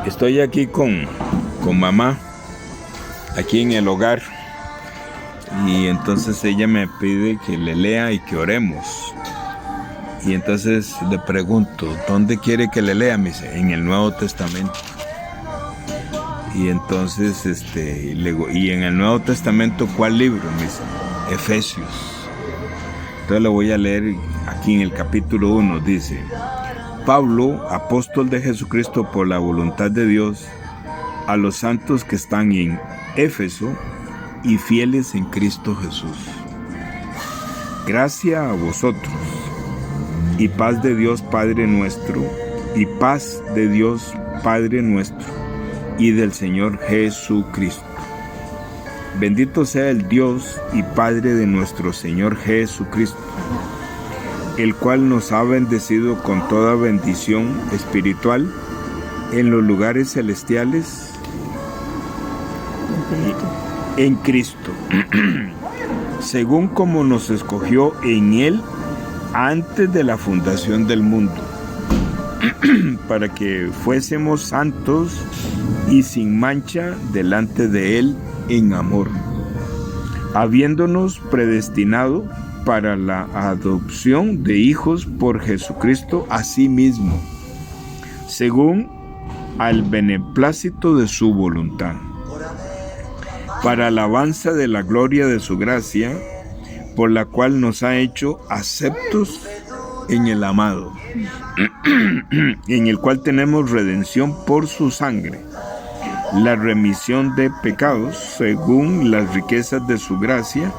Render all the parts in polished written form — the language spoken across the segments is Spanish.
Estoy aquí con mamá, aquí en el hogar, y entonces ella me pide que le lea y que oremos. Y entonces le pregunto, ¿dónde quiere que le lea? Me dice, en el Nuevo Testamento. Y entonces, y en el Nuevo Testamento, ¿cuál libro? Me dice, Efesios. Entonces le voy a leer aquí en el capítulo 1, dice: Pablo, apóstol de Jesucristo por la voluntad de Dios, a los santos que están en Éfeso y fieles en Cristo Jesús. Gracia a vosotros, y paz de Dios Padre nuestro, y paz de Dios Padre nuestro, y del Señor Jesucristo. Bendito sea el Dios y Padre de nuestro Señor Jesucristo, el cual nos ha bendecido con toda bendición espiritual en los lugares celestiales en Cristo, según como nos escogió en Él antes de la fundación del mundo, para que fuésemos santos y sin mancha delante de Él en amor, habiéndonos predestinado para la adopción de hijos por Jesucristo a sí mismo, según al beneplácito de su voluntad, para alabanza de la gloria de su gracia, por la cual nos ha hecho aceptos en el amado, en el cual tenemos redención por su sangre, la remisión de pecados, según las riquezas de su gracia,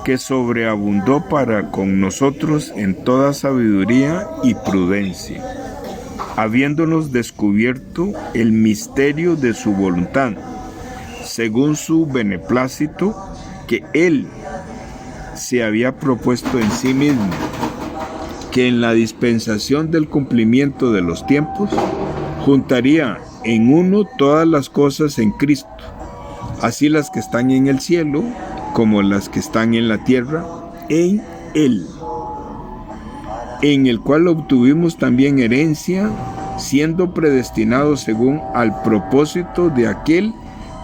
que sobreabundó para con nosotros en toda sabiduría y prudencia, habiéndonos descubierto el misterio de su voluntad, según su beneplácito, que Él se había propuesto en sí mismo, que en la dispensación del cumplimiento de los tiempos juntaría en uno todas las cosas en Cristo, así las que están en el cielo como las que están en la tierra, en Él, en el cual obtuvimos también herencia, siendo predestinados según al propósito de aquel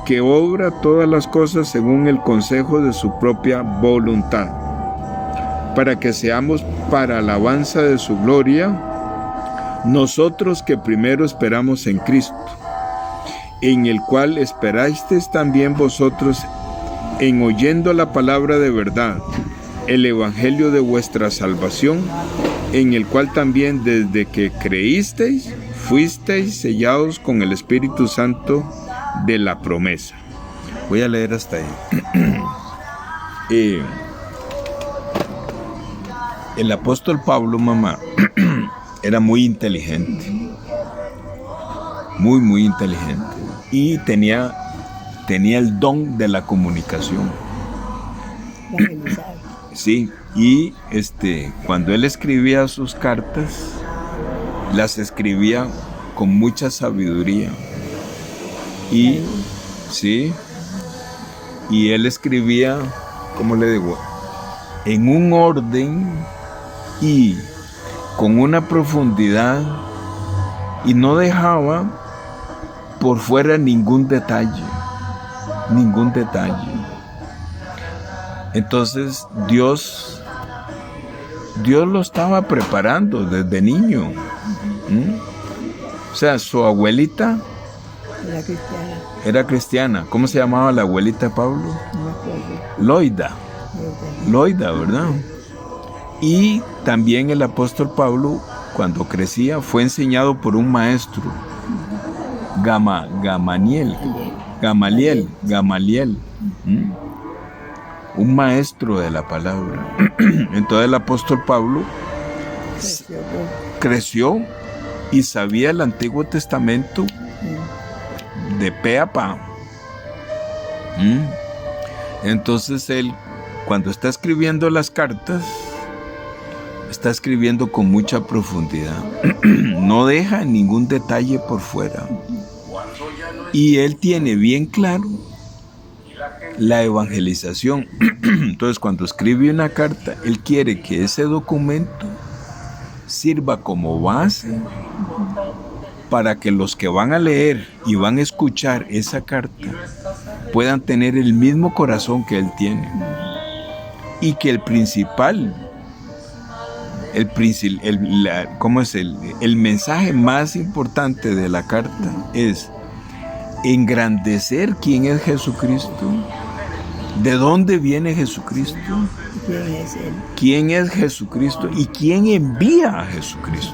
que obra todas las cosas según el consejo de su propia voluntad, para que seamos para alabanza de su gloria, nosotros que primero esperamos en Cristo, en el cual esperasteis también vosotros en oyendo la palabra de verdad, el evangelio de vuestra salvación, en el cual también desde que creísteis, fuisteis sellados con el Espíritu Santo de la promesa. Voy a leer hasta ahí. El apóstol Pablo, mamá, era muy inteligente, muy inteligente, y tenía el don de la comunicación. Sí, y cuando él escribía sus cartas, las escribía con mucha sabiduría. Y sí, y él escribía, ¿cómo le digo?, en un orden y con una profundidad, y no dejaba por fuera ningún detalle. Entonces Dios lo estaba preparando desde niño. O sea, su abuelita era cristiana. ¿Cómo se llamaba la abuelita de Pablo? No me acuerdo. Loida, ¿verdad? Y también el apóstol Pablo, cuando crecía, fue enseñado por un maestro, Gamaliel, un maestro de la palabra. Entonces el apóstol Pablo creció y sabía el Antiguo Testamento de pe a pa. Entonces él, cuando está escribiendo las cartas, está escribiendo con mucha profundidad. No deja ningún detalle por fuera. Y él tiene bien claro la evangelización. Entonces, cuando escribe una carta, él quiere que ese documento sirva como base para que los que van a leer y van a escuchar esa carta puedan tener el mismo corazón que él tiene. Y que el mensaje más importante de la carta es engrandecer quién es Jesucristo, de dónde viene Jesucristo, quién es Jesucristo y quién envía a Jesucristo,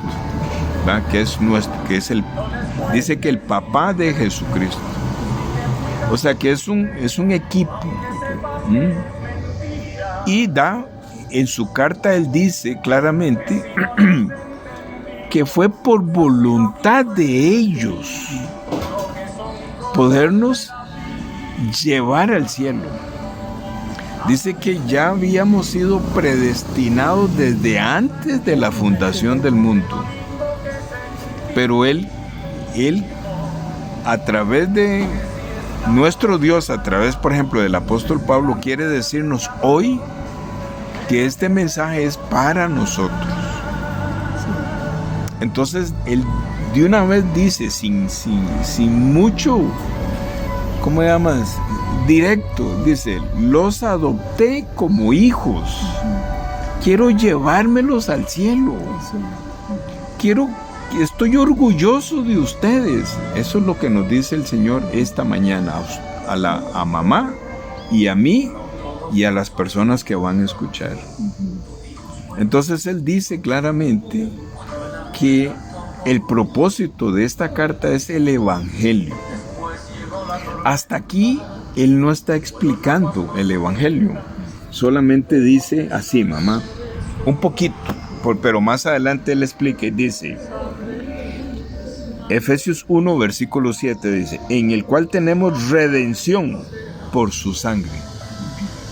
¿verdad? Dice que el papá de Jesucristo, o sea que es un equipo. Y en su carta él dice claramente que fue por voluntad de ellos podernos llevar al cielo. Dice que ya habíamos sido predestinados desde antes de la fundación del mundo. Pero él a través de nuestro Dios, a través, por ejemplo, del apóstol Pablo, quiere decirnos hoy que este mensaje es para nosotros. Entonces, él de una vez dice, sin mucho, ¿cómo llamas? Directo, dice, los adopté como hijos. Quiero llevármelos al cielo. Estoy orgulloso de ustedes. Eso es lo que nos dice el Señor esta mañana a mamá y a mí y a las personas que van a escuchar. Entonces él dice claramente que el propósito de esta carta es el Evangelio. Hasta aquí él no está explicando el Evangelio, solamente dice así, mamá, un poquito, pero más adelante él explica, dice, Efesios 1, versículo 7, dice, en el cual tenemos redención por su sangre.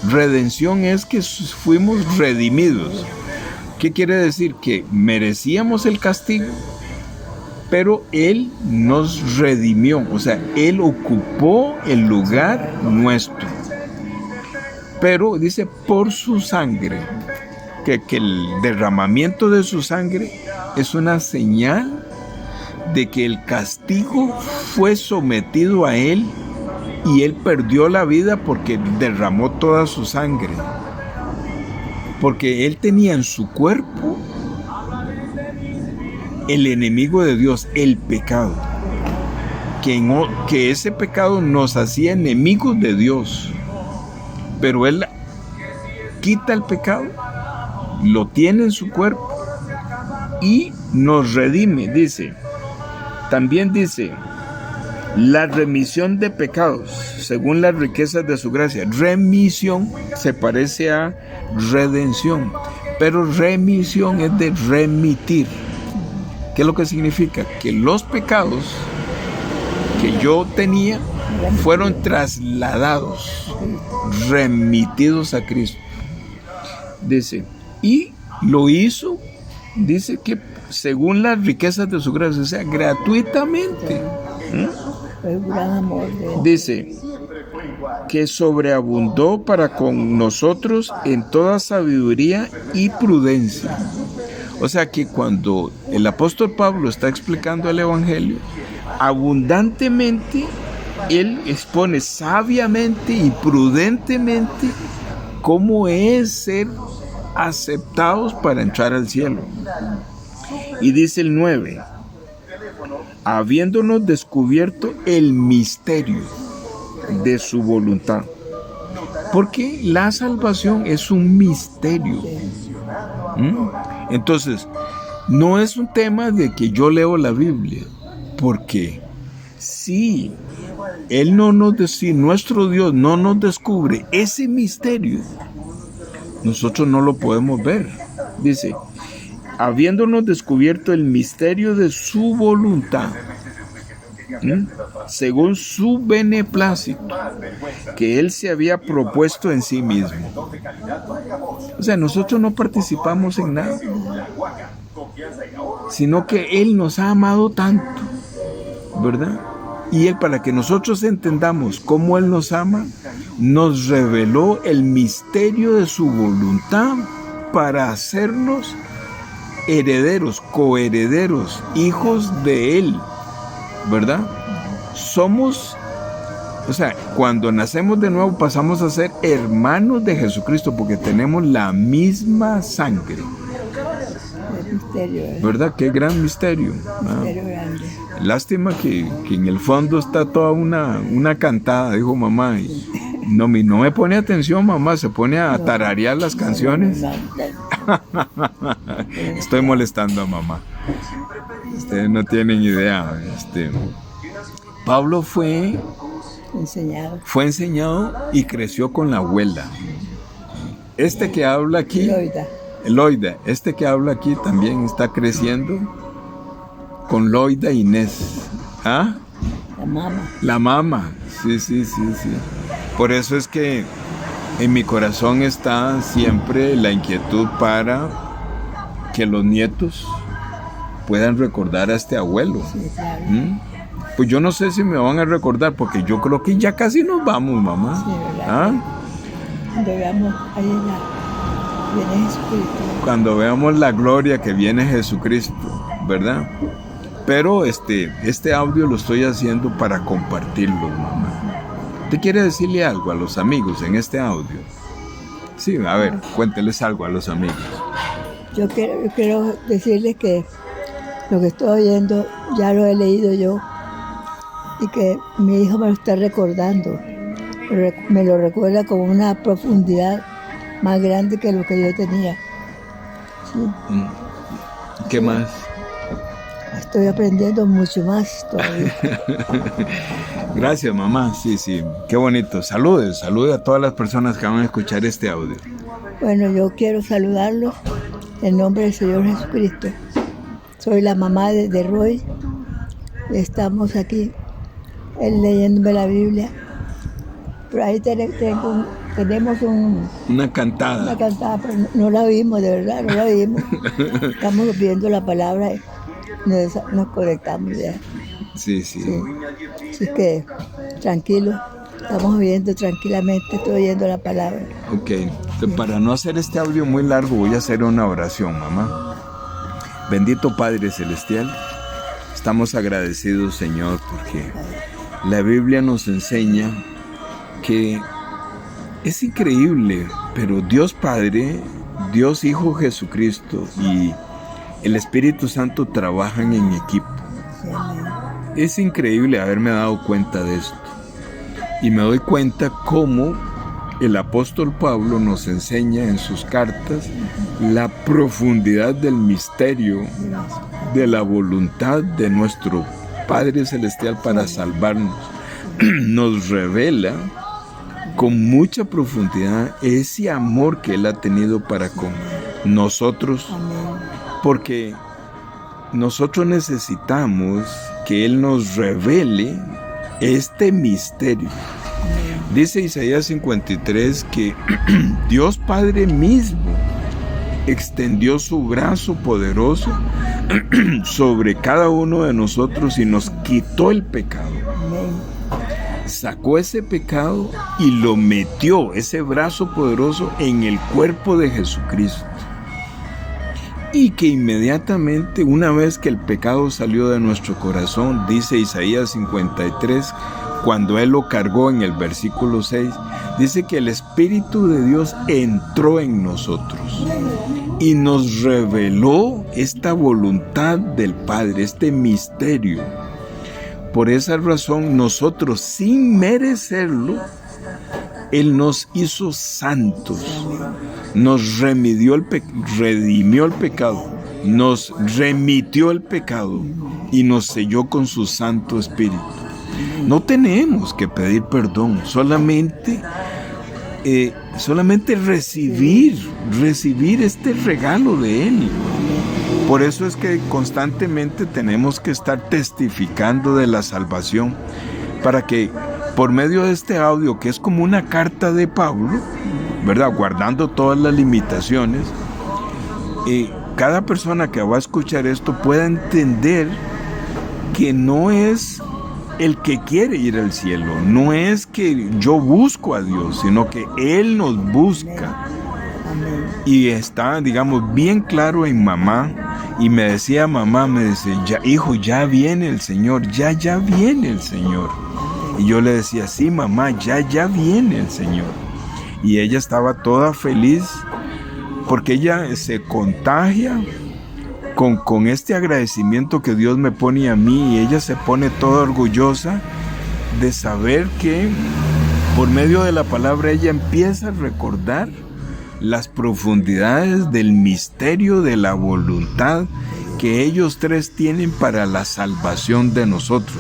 Redención es que fuimos redimidos. ¿Qué quiere decir? Que merecíamos el castigo, pero Él nos redimió, o sea, Él ocupó el lugar nuestro. Pero dice por su sangre, que el derramamiento de su sangre es una señal de que el castigo fue sometido a Él y Él perdió la vida porque derramó toda su sangre. Porque Él tenía en su cuerpo el enemigo de Dios, el pecado. Que ese pecado nos hacía enemigos de Dios. Pero Él quita el pecado, lo tiene en su cuerpo y nos redime, dice. También dice, la remisión de pecados, según las riquezas de su gracia. Remisión se parece a redención, pero remisión es de remitir. ¿Qué es lo que significa? Que los pecados que yo tenía fueron trasladados, remitidos a Cristo. Dice, y lo hizo, dice que según las riquezas de su gracia, o sea, gratuitamente. Dice que sobreabundó para con nosotros en toda sabiduría y prudencia. O sea que cuando el apóstol Pablo está explicando el Evangelio, abundantemente él expone sabiamente y prudentemente cómo es ser aceptados para entrar al cielo. Y dice el 9, habiéndonos descubierto el misterio de su voluntad. Porque la salvación es un misterio. Entonces, no es un tema de que yo leo la Biblia, porque si nuestro Dios no nos descubre ese misterio, nosotros no lo podemos ver. Dice, habiéndonos descubierto el misterio de su voluntad, según su beneplácito, que Él se había propuesto en sí mismo. O sea, nosotros no participamos en nada, sino que Él nos ha amado tanto, ¿verdad? Y Él, para que nosotros entendamos cómo Él nos ama, nos reveló el misterio de su voluntad para hacernos herederos, coherederos, hijos de Él, ¿verdad? Somos, o sea, cuando nacemos de nuevo pasamos a ser hermanos de Jesucristo porque tenemos la misma sangre. Es misterio, ¿Verdad? Qué gran misterio. Misterio grande. Lástima que en el fondo está toda una cantada, dijo mamá. Y no me pone atención, mamá, se pone a tararear las canciones. Estoy molestando a mamá. Ustedes no tienen idea. Pablo fue enseñado y creció con la abuela. Este que habla aquí, Loida, este que habla aquí también está creciendo con Loida Inés. ¿Ah? La mamá. Sí. Por eso es que en mi corazón está siempre la inquietud para que los nietos puedan recordar a este abuelo. Sí, claro. Pues yo no sé si me van a recordar, porque yo creo que ya casi nos vamos, mamá. Sí, ¿verdad? Cuando veamos ahí viene Jesucristo. Cuando veamos la gloria que viene Jesucristo, ¿verdad? Pero este audio lo estoy haciendo para compartirlo, mamá. ¿Te quiere decirle algo a los amigos en este audio? Sí, a ver, cuénteles algo a los amigos. Yo quiero decirles que lo que estoy oyendo ya lo he leído yo y que mi hijo me lo está recordando. Me lo recuerda con una profundidad más grande que lo que yo tenía. ¿Sí? ¿Qué más? Estoy aprendiendo mucho más todavía. Gracias, mamá. Sí, qué bonito. Salude a todas las personas que van a escuchar este audio. Bueno, yo quiero saludarlos en nombre del Señor Jesucristo. Soy la mamá de Roy. Estamos aquí leyéndome la Biblia. Por ahí tenemos una cantada, pero no la oímos, de verdad, no la oímos. Estamos viendo la palabra y nos conectamos ya. Sí. Así que tranquilo, estamos viendo tranquilamente, estoy oyendo la palabra. Ok, para no hacer este audio muy largo voy a hacer una oración, mamá. Bendito Padre Celestial, estamos agradecidos, Señor, porque la Biblia nos enseña que es increíble, pero Dios Padre, Dios Hijo Jesucristo y el Espíritu Santo trabajan en equipo. Es increíble haberme dado cuenta de esto. Y me doy cuenta cómo el apóstol Pablo nos enseña en sus cartas la profundidad del misterio de la voluntad de nuestro Padre Celestial para salvarnos. Nos revela con mucha profundidad ese amor que Él ha tenido para con nosotros, porque nosotros necesitamos que Él nos revele este misterio. Dice Isaías 53 que Dios Padre mismo extendió su brazo poderoso sobre cada uno de nosotros y nos quitó el pecado. Sacó ese pecado y lo metió, ese brazo poderoso, en el cuerpo de Jesucristo. Y que inmediatamente, una vez que el pecado salió de nuestro corazón, dice Isaías 53, cuando Él lo cargó en el versículo 6, dice que el Espíritu de Dios entró en nosotros y nos reveló esta voluntad del Padre, este misterio. Por esa razón, nosotros, sin merecerlo, Él nos hizo santos, nos redimió el pecado, nos remitió el pecado y nos selló con su Santo Espíritu. No tenemos que pedir perdón, solamente recibir este regalo de Él. Por eso es que constantemente tenemos que estar testificando de la salvación, para que por medio de este audio, que es como una carta de Pablo, ¿verdad?, guardando todas las limitaciones, cada persona que va a escuchar esto pueda entender que no es el que quiere ir al cielo, no es que yo busco a Dios, sino que Él nos busca. Y está, digamos, bien claro en mamá Y me decía mamá, me dice, ya, hijo, ya viene el Señor, ya viene el Señor. Y yo le decía, sí mamá, ya viene el Señor. Y ella estaba toda feliz porque ella se contagia con este agradecimiento que Dios me pone a mí, y ella se pone toda orgullosa de saber que por medio de la palabra ella empieza a recordar las profundidades del misterio de la voluntad que ellos tres tienen para la salvación de nosotros,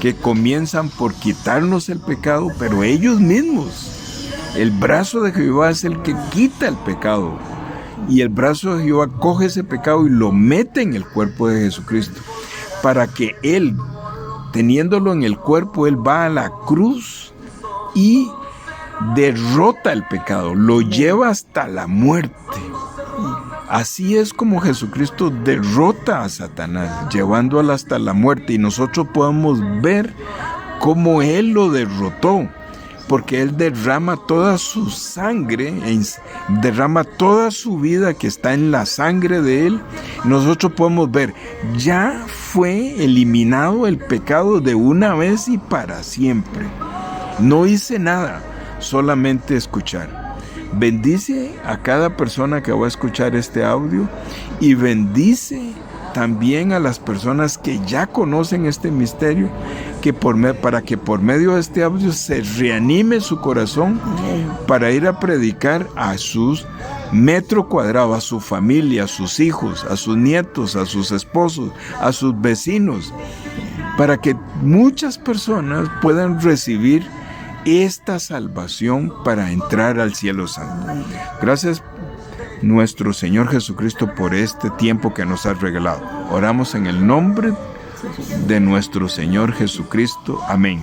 que comienzan por quitarnos el pecado, pero ellos mismos, el brazo de Jehová es el que quita el pecado, y el brazo de Jehová coge ese pecado y lo mete en el cuerpo de Jesucristo, para que Él, teniéndolo en el cuerpo, Él va a la cruz y derrota el pecado, lo lleva hasta la muerte. Así es como Jesucristo derrota a Satanás, llevándolo hasta la muerte, y nosotros podemos ver cómo Él lo derrotó, porque Él derrama toda su sangre, derrama toda su vida que está en la sangre de Él. Nosotros podemos ver, ya fue eliminado el pecado de una vez y para siempre. No hice nada, solamente escuchar. Bendice a cada persona que va a escuchar este audio, y bendice también a las personas que ya conocen este misterio, para que por medio de este audio se reanime su corazón para ir a predicar a sus metro cuadrado, a su familia, a sus hijos, a sus nietos, a sus esposos, a sus vecinos, para que muchas personas puedan recibir esta salvación para entrar al cielo santo. Gracias, nuestro Señor Jesucristo, por este tiempo que nos has regalado. Oramos en el nombre de nuestro Señor Jesucristo. Amén.